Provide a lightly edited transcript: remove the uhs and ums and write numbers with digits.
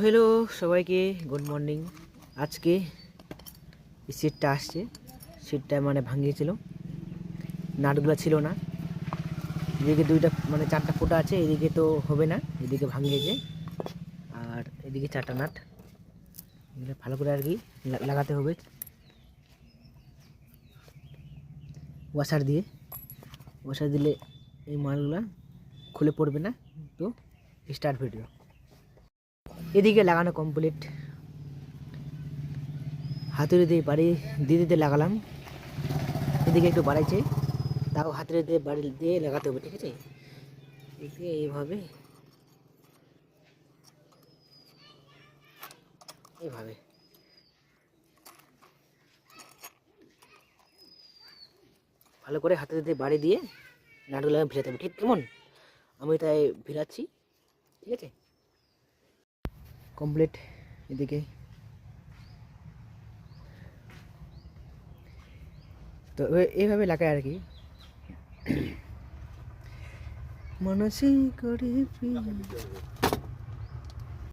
Hello সবাইকে good morning. আজকে সিটটা আসছে, সিটটা মানে ভাঙিয়েছিল, নাটগুলো ছিল না। এদিকে দুইটা মানে চারটা ফুটা আছে, এদিকে তো হবে না, এদিকে ভাঙিয়েছে। আর এদিকে চারটা নাট, এগুলো ভালো করে আর কি লাগাতে হবে ওয়াশার দিয়ে। ওয়াশার দিলে এই মালগুলা খুলে পড়বে না। তো স্টার্ট ভিডিও। এদিকে লাগানো কমপ্লিট, হাতুড়ি দিয়ে বাড়ি দিতে লাগালাম। এদিকে একটু বাড়াইছে, তাও হাতুড়ি দিয়ে বাড়ি দিয়ে লাগাতে হবে, ঠিক আছে। এদিকে এইভাবে এইভাবে ভালো করে হাতুড়ি দিয়ে বাড়ি দিয়ে নাটগুলো ভিড়াতে হবে, ঠিক কেমন? আমি তাই ভিড়াচ্ছি, ঠিক আছে। কমপ্লিট। এদিকে তো এইভাবে লাগায় আর কি। মানসিক করে প্রিয়